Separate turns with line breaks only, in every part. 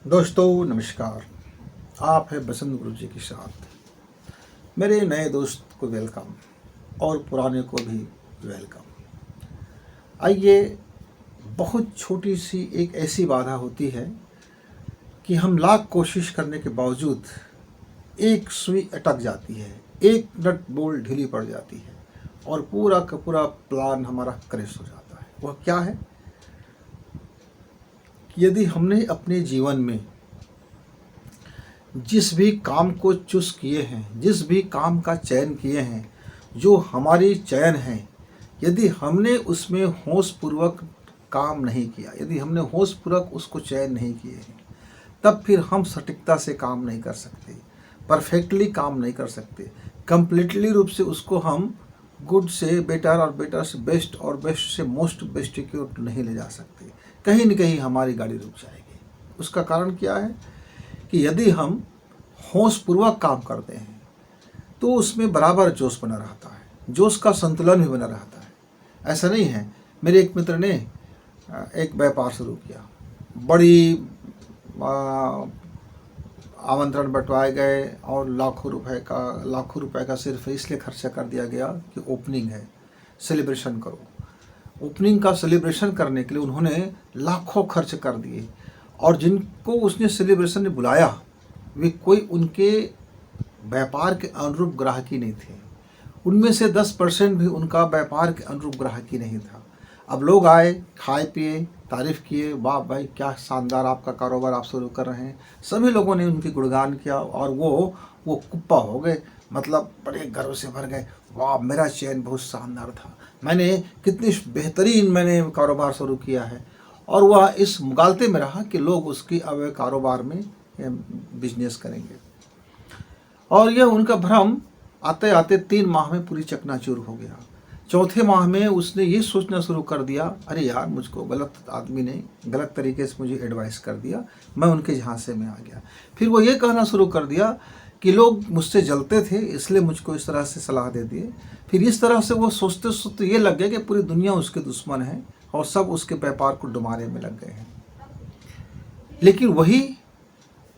दोस्तों नमस्कार। आप है बसंत गुरु जी के साथ। मेरे नए दोस्त को वेलकम और पुराने को भी वेलकम। आइए, बहुत छोटी सी एक ऐसी बाधा होती है कि हम लाख कोशिश करने के बावजूद एक सुई अटक जाती है, एक नट बोल्ट ढीली पड़ जाती है और पूरा का पूरा प्लान हमारा क्रैश हो जाता है। वह क्या है? यदि हमने अपने जीवन में जिस भी काम को चूज़ किए हैं, जिस भी काम का चयन किए हैं, जो हमारी चयन है, यदि हमने उसमें होशपूर्वक काम नहीं किया, यदि हमने होशपूर्वक उसको चयन नहीं किए हैं, तब फिर हम सटीकता से काम नहीं कर सकते, परफेक्टली काम नहीं कर सकते, कंप्लीटली रूप से उसको हम गुड से बेटर और बेटर से बेस्ट और बेस्ट से मोस्ट बेस्ट की ओर नहीं ले जा सकते। कहीं न कहीं हमारी गाड़ी रुक जाएगी। उसका कारण क्या है कि यदि हम होशपूर्वक काम करते हैं तो उसमें बराबर जोश बना रहता है, जोश का संतुलन भी बना रहता है। ऐसा नहीं है। मेरे एक मित्र ने एक व्यापार शुरू किया, बड़ी आमंत्रण बंटवाए गए और लाखों रुपए का सिर्फ इसलिए खर्चा कर दिया गया कि ओपनिंग है, सेलिब्रेशन करो। ओपनिंग का सेलिब्रेशन करने के लिए उन्होंने लाखों खर्च कर दिए और जिनको उसने सेलिब्रेशन में बुलाया वे कोई उनके व्यापार के अनुरूप ग्राहकी नहीं थे। उनमें से 10% भी उनका व्यापार के अनुरूप ग्राहकी नहीं था। अब लोग आए, खाए पिए, तारीफ़ किए, वाह भाई क्या शानदार आपका कारोबार आप शुरू कर रहे हैं। सभी लोगों ने उनकी गुणगान किया और वो कुप्पा हो गए, मतलब बड़े गर्व से भर गए। वाह, मेरा चयन बहुत शानदार था, मैंने कितनी बेहतरीन मैंने कारोबार शुरू किया है। और वह इस मुगालते में रहा कि लोग उसकी अब कारोबार में बिजनेस करेंगे। और यह उनका भ्रम आते आते 3 माह में पूरी चकनाचूर हो गया। चौथे माह में उसने ये सोचना शुरू कर दिया, अरे यार मुझको गलत आदमी ने गलत तरीके से मुझे एडवाइस कर दिया, मैं उनके झांसे में आ गया। फिर वो ये कहना शुरू कर दिया कि लोग मुझसे जलते थे इसलिए मुझको इस तरह से सलाह दे दिए। फिर इस तरह से वो सोचते सोचते ये लग गया कि पूरी दुनिया उसके दुश्मन है और सब उसके व्यापार को डुबाने में लग गए हैं। लेकिन वही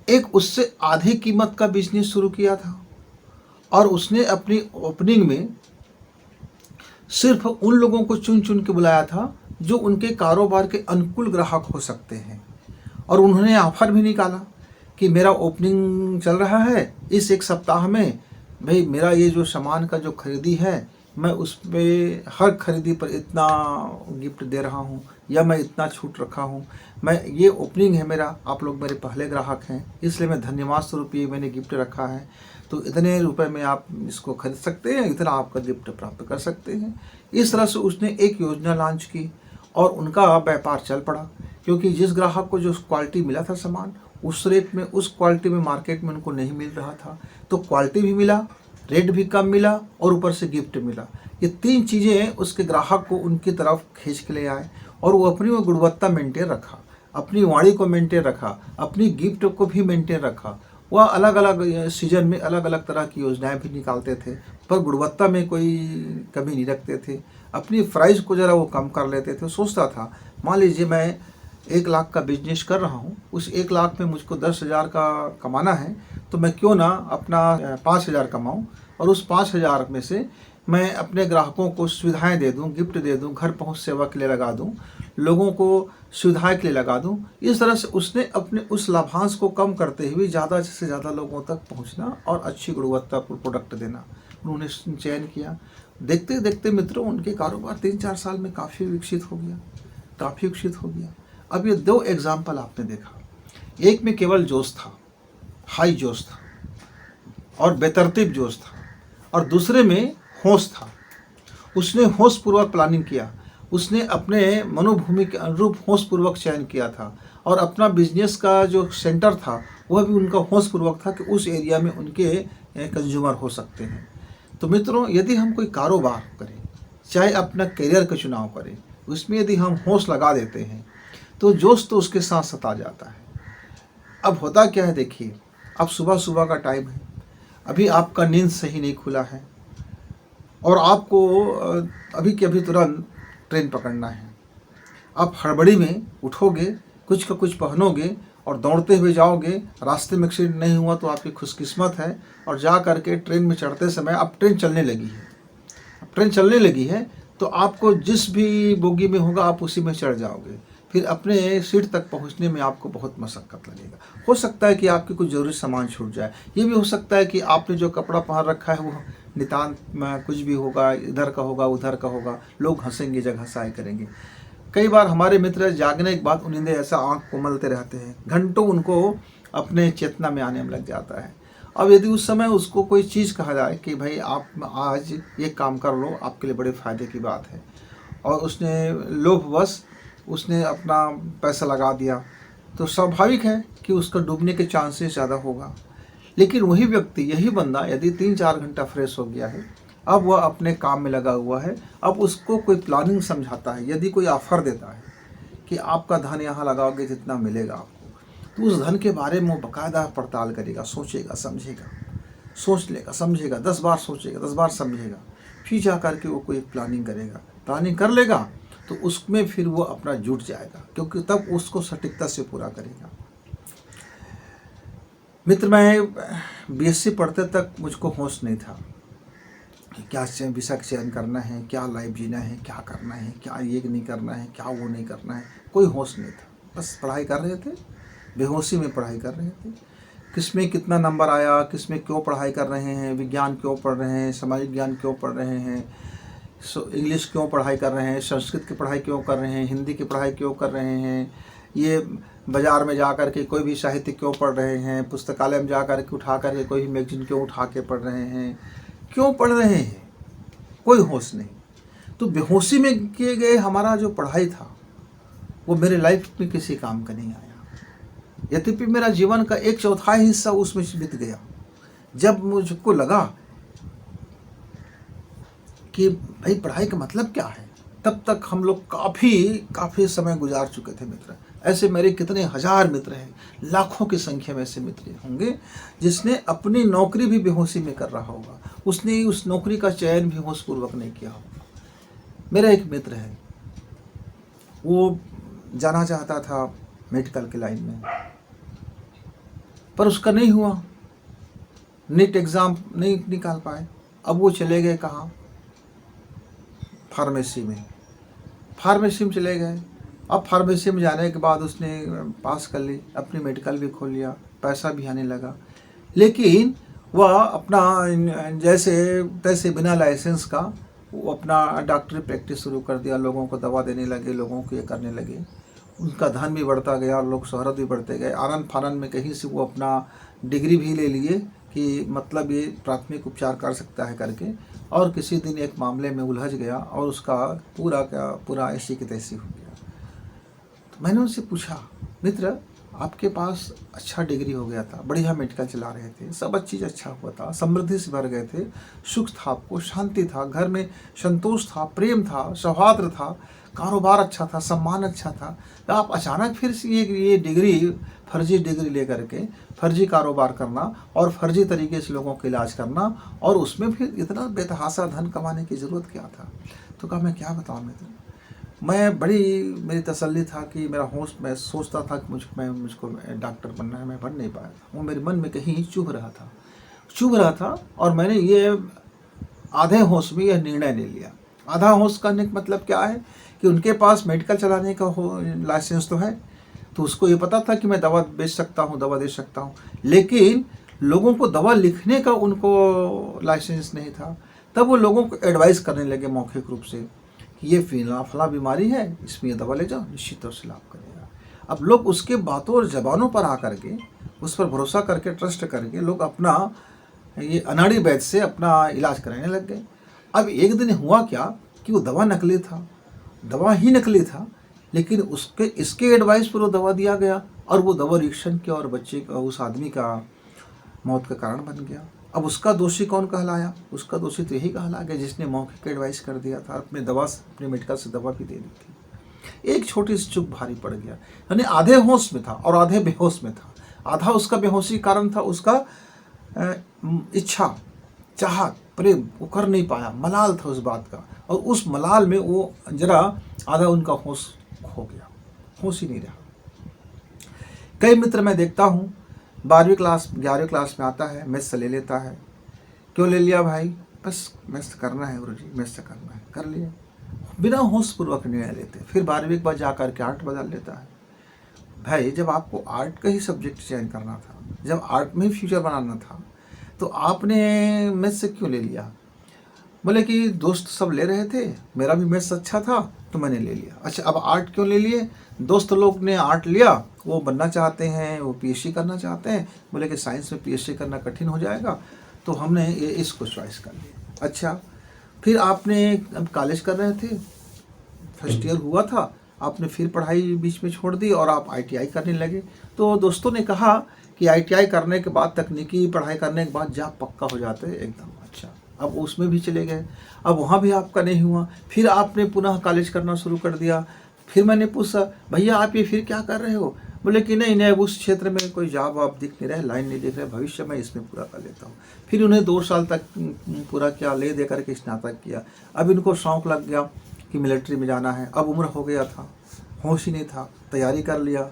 एक उससे आधी कीमत का बिजनेस शुरू किया था और उसने अपनी ओपनिंग में सिर्फ उन लोगों को चुन चुन के बुलाया था जो उनके कारोबार के अनुकूल ग्राहक हो सकते हैं। और उन्होंने ऑफर भी निकाला कि मेरा ओपनिंग चल रहा है, इस एक सप्ताह में भाई मेरा ये जो सामान का जो खरीदी है मैं उस पर हर खरीदी पर इतना गिफ्ट दे रहा हूँ या मैं इतना छूट रखा हूँ, मैं ये ओपनिंग है मेरा, आप लोग मेरे पहले ग्राहक हैं इसलिए मैं धन्यवाद स्वरूप ये मैंने गिफ्ट रखा है, तो इतने रुपए में आप इसको खरीद सकते हैं, इतना आपका गिफ्ट प्राप्त कर सकते हैं। इस तरह से उसने एक योजना लॉन्च की और उनका व्यापार चल पड़ा, क्योंकि जिस ग्राहक को जो क्वालिटी मिला था सामान उस रेट में, उस क्वालिटी में मार्केट में उनको नहीं मिल रहा था, तो क्वालिटी भी मिला, रेट भी कम मिला और ऊपर से गिफ्ट मिला। ये 3 चीज़ें उसके ग्राहक को उनकी तरफ खींच के ले आए और वो अपनी वो गुणवत्ता मेंटेन रखा, अपनी वाणी को मेंटेन रखा, अपनी गिफ्ट को भी मेंटेन रखा। वह अलग अलग सीजन में अलग अलग तरह की योजनाएं भी निकालते थे पर गुणवत्ता में कोई कमी नहीं रखते थे। अपनी प्राइस को ज़रा वो कम कर लेते थे। सोचता था मान लीजिए मैं 1 लाख का बिजनेस कर रहा हूँ, उस 1 लाख में मुझको 10,000 का कमाना है, तो मैं क्यों ना अपना 5,000 कमाऊँ और उस 5,000 में से मैं अपने ग्राहकों को सुविधाएं दे दूं, गिफ्ट दे दूं, घर पहुंच सेवा के लिए लगा दूं, लोगों को सुविधाएं के लिए लगा दूं। इस तरह से उसने अपने उस लाभांश को कम करते हुए ज़्यादा से ज़्यादा लोगों तक पहुंचना और अच्छी गुणवत्तापूर्ण प्रोडक्ट देना उन्होंने चयन किया। देखते देखते मित्रों उनके कारोबार 3-4 साल में काफ़ी विकसित हो गया, काफ़ी विकसित हो गया। अब ये 2 एग्जाम्पल आपने देखा, एक में केवल जोश था, हाई जोश था और बेतरतीब जोश था, और दूसरे में होश था। उसने होशपूर्वक प्लानिंग किया, उसने अपने मनोभूमि के अनुरूप होशपूर्वक चयन किया था और अपना बिजनेस का जो सेंटर था वह भी उनका होशपूर्वक था कि उस एरिया में उनके कंज्यूमर हो सकते हैं। तो मित्रों, यदि हम कोई कारोबार करें, चाहे अपना करियर का चुनाव करें, उसमें यदि हम होश लगा देते हैं तो जोश तो उसके साथ साथ आ जाता है। अब होता क्या है, देखिए अब सुबह सुबह का टाइम है, अभी आपका नींद सही नहीं खुला है और आपको अभी के अभी तुरंत ट्रेन पकड़ना है। आप हड़बड़ी में उठोगे, कुछ का कुछ पहनोगे और दौड़ते हुए जाओगे, रास्ते में एक्सीडेंट नहीं हुआ तो आपकी खुशकिस्मत है। और जा करके ट्रेन में चढ़ते समय, अब ट्रेन चलने लगी है, अब ट्रेन चलने लगी है तो आपको जिस भी बोगी में होगा आप उसी में चढ़ जाओगे। फिर अपने सीट तक पहुंचने में आपको बहुत मशक्क़त लगेगा। हो सकता है कि आपके कुछ ज़रूरी सामान छूट जाए, ये भी हो सकता है कि आपने जो कपड़ा पहन रखा है वो नितांत कुछ भी होगा, इधर का होगा उधर का होगा, लोग हंसेंगे, जगह हंसाई करेंगे। कई बार हमारे मित्र जागने के बाद उन्हें ऐसा आँख को मलते रहते हैं, घंटों उनको अपने चेतना में आने में लग जाता है। अब यदि उस समय उसको कोई चीज़ कहा जाए कि भाई आप आज ये काम कर लो, आपके लिए बड़े फ़ायदे की बात है, और उसने लोभवश उसने अपना पैसा लगा दिया, तो स्वाभाविक है कि उसका डूबने के चांसेस ज़्यादा होगा। लेकिन वही व्यक्ति, यही बंदा यदि 3-4 घंटा फ्रेश हो गया है, अब वह अपने काम में लगा हुआ है, अब उसको कोई प्लानिंग समझाता है, यदि कोई ऑफ़र देता है कि आपका धन यहाँ लगाओगे जितना मिलेगा आपको, तो उस धन के बारे में वो बाकायदा पड़ताल करेगा, सोचेगा, समझेगा, सोच लेगा, समझेगा, 10 बार सोचेगा, 10 बार समझेगा, फिर जा करके वो कोई प्लानिंग करेगा। प्लानिंग कर लेगा तो उसमें फिर वो अपना जुट जाएगा, क्योंकि तब उसको सटीकता से पूरा करेगा। मित्र, मैं बीएससी पढ़ते तक मुझको होश नहीं था, क्या विषय का चयन करना है, क्या लाइफ जीना है, क्या करना है, क्या ये नहीं करना है, क्या वो नहीं करना है, कोई होश नहीं था। बस पढ़ाई कर रहे थे, बेहोशी में पढ़ाई कर रहे थे। किस में कितना नंबर आया, किस में क्यों पढ़ाई कर रहे हैं, विज्ञान क्यों पढ़ रहे हैं, सामाजिक ज्ञान क्यों पढ़ रहे हैं, इंग्लिश क्यों पढ़ाई कर रहे हैं, संस्कृत की पढ़ाई क्यों कर रहे हैं, हिंदी की पढ़ाई क्यों कर रहे हैं, ये बाज़ार में जा कर के कोई भी साहित्य क्यों पढ़ रहे हैं, पुस्तकालय में जा कर के उठा कर के कोई भी मैगजीन क्यों उठा के पढ़ रहे हैं, क्यों पढ़ रहे हैं, कोई होश नहीं। तो बेहोशी में किए गए हमारा जो पढ़ाई था वो मेरे लाइफ में किसी काम का नहीं आया। यद्यपि मेरा जीवन का 1/4 हिस्सा उसमें बीत गया। जब मुझको लगा कि भाई पढ़ाई का मतलब क्या है, तब तक हम लोग काफ़ी समय गुजार चुके थे मित्र। ऐसे मेरे कितने हजार मित्र हैं, लाखों की संख्या में ऐसे मित्र होंगे जिसने अपनी नौकरी भी बेहोशी में कर रहा होगा, उसने उस नौकरी का चयन भी होशपूर्वक नहीं किया होगा। मेरा एक मित्र है, वो जाना चाहता था मेडिकल की लाइन में, पर उसका नहीं हुआ, नीट एग्ज़ाम नहीं निकाल पाए। अब वो चले गए कहाँ, फार्मेसी में चले गए। अब फार्मेसी में जाने के बाद उसने पास कर ली, अपनी मेडिकल भी खोल लिया, पैसा भी आने लगा, लेकिन वह अपना जैसे तैसे बिना लाइसेंस का वो अपना डॉक्टरी प्रैक्टिस शुरू कर दिया, लोगों को दवा देने लगे, लोगों को ये करने लगे। उनका धन भी बढ़ता गया और लोग शोहरत भी बढ़ते गए। आनंद फानंद में कहीं से वो अपना डिग्री भी ले लिए कि मतलब ये प्राथमिक उपचार कर सकता है करके, और किसी दिन एक मामले में उलझ गया और उसका पूरा का पूरा ऐसी की तैसी हो गया। तो मैंने उनसे पूछा, मित्र आपके पास अच्छा डिग्री हो गया था, बढ़िया मेडिकल चला रहे थे, सब चीज़ अच्छा हुआ था, समृद्धि से भर गए थे, सुख था, आपको शांति था, घर में संतोष था, प्रेम था, सौहार्द था, कारोबार अच्छा था, सम्मान अच्छा था, तो आप अचानक फिर से ये डिग्री, फर्जी डिग्री लेकर के फर्जी कारोबार करना और फर्जी तरीके से लोगों का इलाज करना, और उसमें फिर इतना बेतहाशा धन कमाने की ज़रूरत क्या था। तो कहा मैं क्या बताऊँ मित्र, मैं मेरी तसल्ली था कि मेरा होश, मैं सोचता था कि मुझको डॉक्टर बनना है, मैं बन नहीं पाया था। वो मेरे मन में कहीं चुभ रहा था और मैंने ये आधे होश में यह निर्णय ले लिया। आधा होश करने का मतलब क्या है कि उनके पास मेडिकल चलाने का लाइसेंस तो है, तो उसको ये पता था कि मैं दवा बेच सकता हूँ, दवा दे सकता हूँ, लेकिन लोगों को दवा लिखने का उनको लाइसेंस नहीं था। तब वो लोगों को एडवाइस करने लगे मौखिक रूप से कि ये फला बीमारी है, इसमें ये दवा ले जाओ, निश्चित तौर से लाभ करेगा। अब लोग उसके बातों और जबानों पर आकर के उस पर भरोसा करके, ट्रस्ट करके लोग अपना ये अनाड़ी वैद्य से अपना इलाज कराने लग गए। अब एक दिन हुआ क्या कि वो दवा ही नकली था, लेकिन इसके एडवाइस पर वो दवा दिया गया और वो दवा रिएक्शन किया और बच्चे का, उस आदमी का मौत का कारण बन गया। अब उसका दोषी कौन कहलाया? उसका दोषी तो यही कहला गया जिसने मौखिक एडवाइस कर दिया था, अपने मेडिकल से दवा भी दे दी थी। एक छोटी सी चूक भारी पड़ गया, यानी आधे होश में था और आधे बेहोश में था। आधा उसका बेहोशी कारण था, उसका इच्छा, चाहत, प्रेम वो कर नहीं पाया, मलाल था उस बात का, और उस मलाल में वो जरा आधा उनका होश खो गया, होश ही नहीं रहा। कई मित्र मैं देखता हूँ 12वीं क्लास 11वीं क्लास में आता है, मैथ्स ले लेता है। क्यों ले लिया भाई? बस मैथ्स करना है गुरुजी, मैथ्स करना है, कर लिया, बिना होश पूर्वक निर्णय लेते। फिर 12वीं के बाद जा कर के आर्ट बदल लेता है। भाई जब आपको आर्ट का ही सब्जेक्ट चयन करना था, जब आर्ट में ही फ्यूचर बनाना था, तो आपने मैथ्स से क्यों ले लिया? बोले कि दोस्त सब ले रहे थे, मेरा भी मैथ्स अच्छा था तो मैंने ले लिया। अच्छा, अब आर्ट क्यों ले लिए? दोस्त लोग ने आर्ट लिया, वो बनना चाहते हैं, वो पीएचडी करना चाहते हैं। बोले कि साइंस में पीएचडी करना कठिन हो जाएगा, तो हमने ये इसको चॉइस कर लिया। अच्छा, फिर आपने अब कॉलेज कर रहे थे, फर्स्ट ईयर हुआ था, आपने फिर पढ़ाई बीच में छोड़ दी और आप आईटीआई करने लगे। तो दोस्तों ने कहा कि आईटीआई करने के बाद, तकनीकी पढ़ाई करने के बाद जॉब पक्का हो जाते हैं एकदम। अच्छा, अब उसमें भी चले गए, अब वहाँ भी आपका नहीं हुआ, फिर आपने पुनः कॉलेज करना शुरू कर दिया। फिर मैंने पूछा, भैया आप ये फिर क्या कर रहे हो? बोले कि नहीं नहीं, अब उस क्षेत्र में कोई जॉब आप दिख नहीं रहे, लाइन नहीं दिख रहे, भविष्य में इसमें पूरा कर लेता हूँ। फिर उन्हें 2 साल तक पूरा किया, ले दे करके स्नातक किया। अब इनको शौक़ लग गया कि मिलिट्री में जाना है। अब उम्र हो गया था, होश ही नहीं था, तैयारी कर लिया,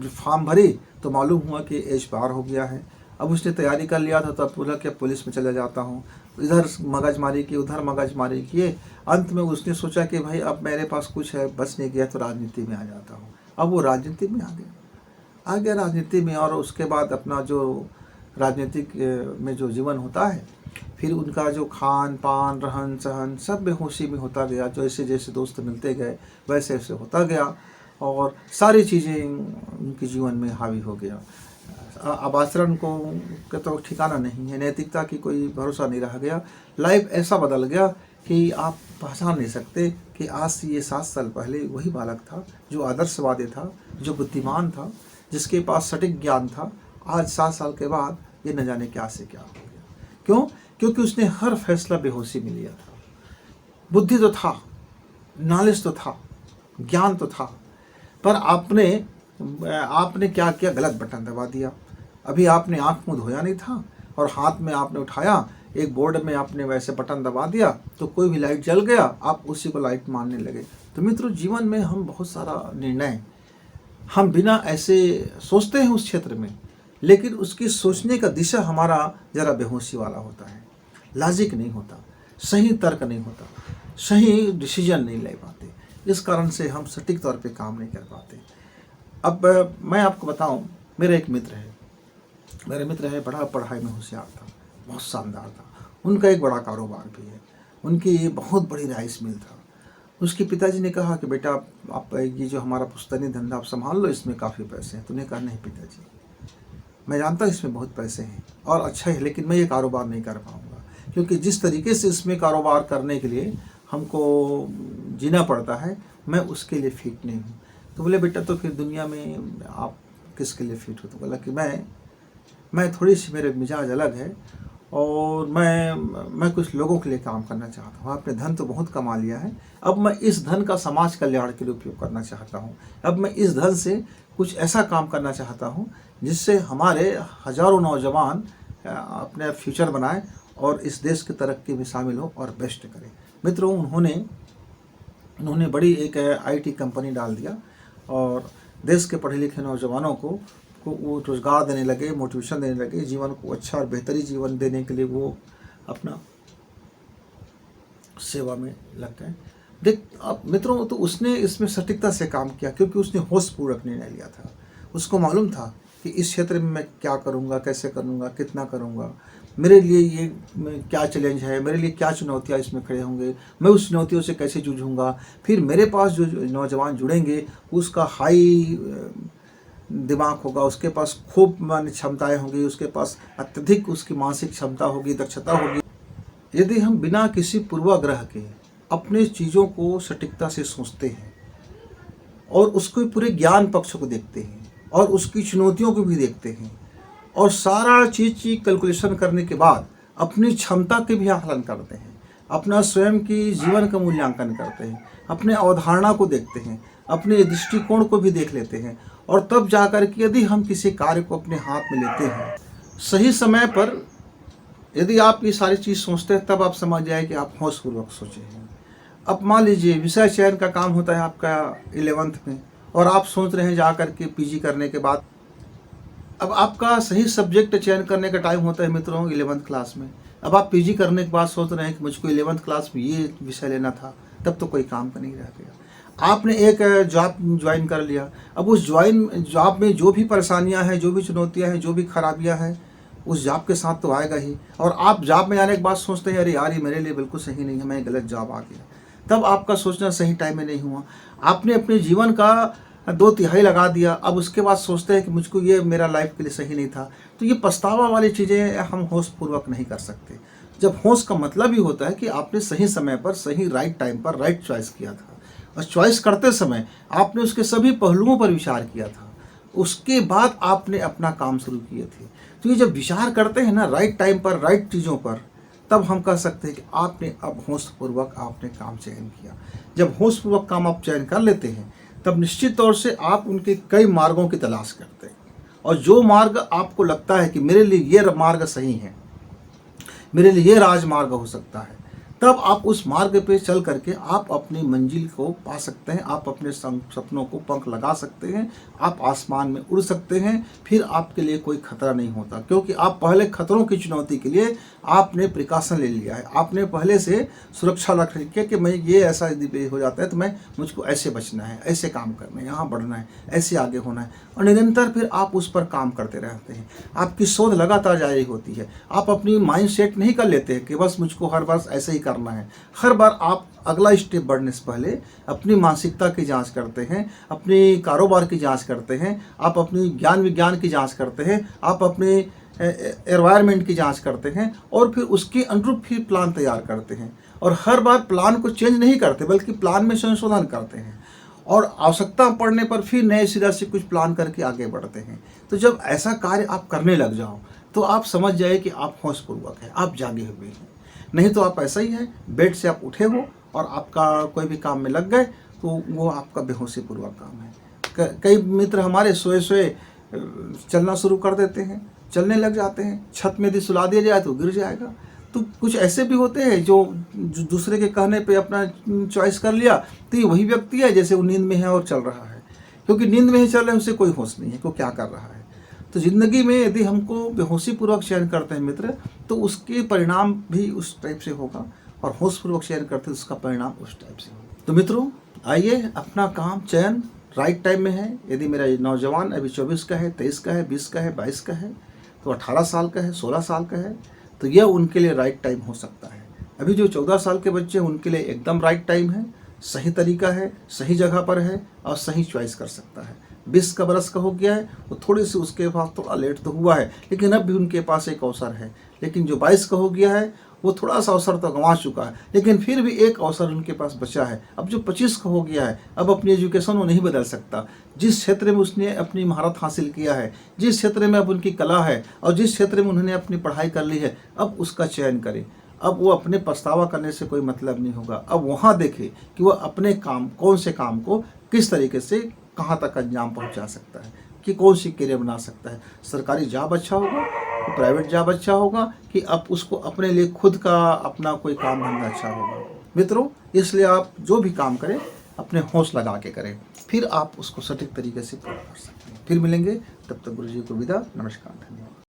फॉर्म भरी तो मालूम हुआ कि एज पार हो गया है। अब उसने तैयारी कर लिया था, तब बोला कि पुलिस में चला जाता हूँ। इधर मगजमारी की, उधर मगजमारी किए, अंत में उसने सोचा कि भाई अब मेरे पास कुछ है, बच नहीं गया तो राजनीति में आ जाता हूँ। अब वो राजनीति में आ गया राजनीति में। और उसके बाद अपना जो राजनीतिक में जो जीवन होता है, फिर उनका जो खान पान रहन सहन सब बेहोशी में होता गया। जैसे जैसे दोस्त मिलते गए वैसे वैसे होता गया, और सारी चीज़ें उनके जीवन में हावी हो गया। अब आचरण को का तो ठिकाना नहीं है, नैतिकता की कोई भरोसा नहीं रह गया। लाइफ ऐसा बदल गया कि आप पहचान नहीं सकते कि आज से ये 7 साल पहले वही बालक था जो आदर्शवादी था, जो बुद्धिमान था, जिसके पास सटीक ज्ञान था। आज 7 साल के बाद ये न जाने क्या से क्या हो गया। क्यों? क्योंकि उसने हर फैसला बेहोशी में लिया था। बुद्धि तो था, नॉलेज तो था, ज्ञान तो था, पर आपने क्या किया? गलत बटन दबा दिया। अभी आपने आँख मुँह धोया नहीं था और हाथ में आपने उठाया, एक बोर्ड में आपने वैसे बटन दबा दिया तो कोई भी लाइट जल गया, आप उसी को लाइट मानने लगे। तो मित्रों, जीवन में हम बहुत सारा निर्णय हम बिना ऐसे सोचते हैं उस क्षेत्र में, लेकिन उसकी सोचने का दिशा हमारा ज़रा बेहोशी वाला होता है, लॉजिक नहीं होता, सही तर्क नहीं होता, सही डिसीजन नहीं ले पाते। इस कारण से हम सटीक तौर पे काम नहीं कर पाते। अब मैं आपको बताऊं, मेरा एक मित्र है, बड़ा पढ़ाई में होशियार था, बहुत शानदार था। उनका एक बड़ा कारोबार भी है, उनकी बहुत बड़ी राइस मिल था। उसके पिताजी ने कहा कि बेटा आप ये जो हमारा पुश्तैनी धंधा आप संभाल लो, इसमें काफ़ी पैसे हैं। तूने कहा नहीं पिताजी, मैं जानता हूँ इसमें बहुत पैसे हैं और अच्छा है, लेकिन मैं ये कारोबार नहीं कर पाऊँगा, क्योंकि जिस तरीके से इसमें कारोबार करने के लिए हमको जीना पड़ता है, मैं उसके लिए फिट नहीं हूँ। तो बोले बेटा तो फिर दुनिया में आप किसके लिए फिट हो? तो बोला कि मैं थोड़ी सी, मेरे मिजाज अलग है और मैं कुछ लोगों के लिए काम करना चाहता हूँ। आपने धन तो बहुत कमा लिया है, अब मैं इस धन का समाज कल्याण के लिए उपयोग करना चाहता हूँ। अब मैं इस धन से कुछ ऐसा काम करना चाहता हूँ जिससे हमारे हज़ारों नौजवान अपने फ्यूचर बनाएं और इस देश की तरक्की में शामिल हो और बेस्ट करें। मित्रों, उन्होंने बड़ी एक आईटी कंपनी डाल दिया और देश के पढ़े लिखे नौजवानों को वो रोज़गार देने लगे, मोटिवेशन देने लगे, जीवन को अच्छा और बेहतरीन जीवन देने के लिए वो अपना सेवा में लग गए। देख अब मित्रों, तो उसने इसमें सटीकता से काम किया, क्योंकि उसने होशपूर्वक निर्णय लिया था। उसको मालूम था कि इस क्षेत्र में मैं क्या करूँगा, कैसे करूँगा, कितना करूँगा, मेरे लिए ये क्या चैलेंज है, मेरे लिए क्या चुनौतियाँ इसमें खड़े होंगे, मैं उस चुनौतियों से कैसे जूझूंगा। फिर मेरे पास जो नौजवान जुड़ेंगे उसका हाई दिमाग होगा, उसके पास खूब मानी क्षमताएँ होंगी, उसके पास अत्यधिक उसकी मानसिक क्षमता होगी, दक्षता होगी। यदि हम बिना किसी पूर्वाग्रह के अपने चीज़ों को सटीकता से सोचते हैं और उसके पूरे ज्ञान पक्ष को देखते हैं और उसकी चुनौतियों को भी देखते हैं और सारा चीज़ की कैलकुलेशन करने के बाद अपनी क्षमता के भी आकलन करते हैं, अपना स्वयं की जीवन का मूल्यांकन करते हैं, अपने अवधारणा को देखते हैं, अपने दृष्टिकोण को भी देख लेते हैं, और तब जाकर के यदि हम किसी कार्य को अपने हाथ में लेते हैं सही समय पर, यदि आप ये सारी चीज़ सोचते हैं, तब आप समझ जाए कि आप होशपूर्वक सोचे हैं। अब मान लीजिए विषय चयन का काम होता है आपका 11th में, और आप सोच रहे हैं जा कर के पीजी करने के बाद। अब आपका सही सब्जेक्ट चयन करने का टाइम होता है मित्रों 11th क्लास में। अब आप पीजी करने के बाद सोच रहे हैं कि मुझको 11th क्लास में ये विषय लेना था, तब तो कोई काम का नहीं रह गया। आपने एक जॉब ज्वाइन कर लिया, अब उस जॉब में जो भी परेशानियां हैं, जो भी चुनौतियां हैं, जो भी खराबियां हैं, उस जॉब के साथ तो आएगा ही। और आप जॉब में आने के बाद सोचते हैं अरे यार ये मेरे लिए बिल्कुल सही नहीं है, मैं गलत जॉब आ गया। तब आपका सोचना सही टाइम में नहीं हुआ। आपने अपने जीवन का 2/3 लगा दिया, अब उसके बाद सोचते हैं कि मुझको ये मेरा लाइफ के लिए सही नहीं था। तो ये पछतावा वाली चीज़ें हम होशपूर्वक नहीं कर सकते। जब होश का मतलब ही होता है कि आपने सही समय पर, सही राइट टाइम पर राइट चॉइस किया था, और चॉइस करते समय आपने उसके सभी पहलुओं पर विचार किया था, उसके बाद आपने अपना काम शुरू किए थे। तो ये जब विचार करते हैं ना राइट टाइम पर, राइट चीज़ों पर, तब हम कह सकते हैं कि आपने अब होशपूर्वक आपने काम चयन किया। जब होशपूर्वक काम आप चयन कर लेते हैं, तब निश्चित तौर से आप उनके कई मार्गों की तलाश करते हैं, और जो मार्ग आपको लगता है कि मेरे लिए ये मार्ग सही है, मेरे लिए ये राजमार्ग हो सकता है, तब आप उस मार्ग पे चल करके आप अपनी मंजिल को पा सकते हैं। आप अपने सपनों को पंख लगा सकते हैं, आप आसमान में उड़ सकते हैं। फिर आपके लिए कोई खतरा नहीं होता, क्योंकि आप पहले खतरों की चुनौती के लिए आपने प्रिकॉशन ले लिया है। आपने पहले से सुरक्षा रख रखी है कि मैं ये ऐसा यदि हो जाता है तो मुझको ऐसे बचना है, ऐसे काम करना है, यहाँ बढ़ना है, ऐसे आगे होना है, और निरंतर फिर आप उस पर काम करते रहते हैं। आपकी शोध लगातार जारी होती है। आप अपनी माइंड सेट नहीं कर लेते हैं कि बस मुझको हर बार ऐसे ही करना है। हर बार आप अगला स्टेप बढ़ने से पहले अपनी मानसिकता की जांच करते हैं, अपनी कारोबार की जांच करते हैं, आप अपनी ज्ञान विज्ञान की जांच करते हैं, आप अपने एनवायरनमेंट की जांच करते हैं, और फिर उसके अनुरूप फिर प्लान तैयार करते हैं। और हर बार प्लान को चेंज नहीं करते, बल्कि प्लान में संशोधन करते हैं, और आवश्यकता पड़ने पर फिर नए सिरे से कुछ प्लान करके आगे बढ़ते हैं। तो जब ऐसा कार्य आप करने लग जाओ, तो आप समझ जाए कि आप होशपूर्वक हैं, आप जागे हुए हैं। नहीं तो आप ऐसा ही है, बेड से आप उठे हो और आपका कोई भी काम में लग गए, तो वो आपका बेहोशी पूर्वक काम है। कई मित्र हमारे सोए सोए चलना शुरू कर देते हैं, चलने लग जाते हैं। छत में यदि सुला दिया जाए तो गिर जाएगा। तो कुछ ऐसे भी होते हैं जो दूसरे के कहने पे अपना चॉइस कर लिया, तो ये वही व्यक्ति है जैसे वो नींद में है और चल रहा है, क्योंकि नींद में ही चल रहे हैं, उसे कोई होश नहीं है कि वो क्या कर रहा है। तो ज़िंदगी में यदि हमको बेहोशी पूर्वक चयन करते हैं मित्र, तो उसके परिणाम भी उस टाइप से होगा, और होशपूर्वक चयन करते हैं उसका परिणाम उस टाइप से होगा। तो मित्रों आइए, अपना काम चयन राइट टाइम में है। यदि मेरा नौजवान अभी 24 का है, 23 का है, 20 का है, 22 का है, तो 18 साल का है, 16 साल का है, तो यह उनके लिए राइट टाइम हो सकता है। अभी जो 14 साल के बच्चे हैं उनके लिए एकदम राइट टाइम है, सही तरीका है, सही जगह पर है, और सही चॉइस कर सकता है। 20 का बरस का हो गया है, वो थोड़ी सी उसके पास थोड़ा लेट तो हुआ है, लेकिन अब भी उनके पास एक अवसर है। लेकिन जो 22 का हो गया है, वो थोड़ा सा अवसर तो गंवा चुका है, लेकिन फिर भी एक अवसर उनके पास बचा है। अब जो 25 का हो गया है, अब अपनी एजुकेशन वो नहीं बदल सकता। जिस क्षेत्र में उसने अपनी महारत हासिल किया है, जिस क्षेत्र में अब उनकी कला है, और जिस क्षेत्र में उन्होंने अपनी पढ़ाई कर ली है, अब उसका चयन करें। अब वो अपने पछतावा करने से कोई मतलब नहीं होगा। अब वहाँ देखे कि वह अपने काम, कौन से काम को किस तरीके से कहाँ तक अंजाम पहुँचा सकता है, कि कौन सी करियर बना सकता है। सरकारी जॉब अच्छा होगा, प्राइवेट जॉब अच्छा होगा, कि अब उसको अपने लिए खुद का अपना कोई काम धंधा अच्छा होगा। मित्रों, इसलिए आप जो भी काम करें अपने होश लगा के करें, फिर आप उसको सटीक तरीके से पूरा कर सकते हैं। फिर मिलेंगे, तब तक गुरु जी को विदा। नमस्कार, धन्यवाद।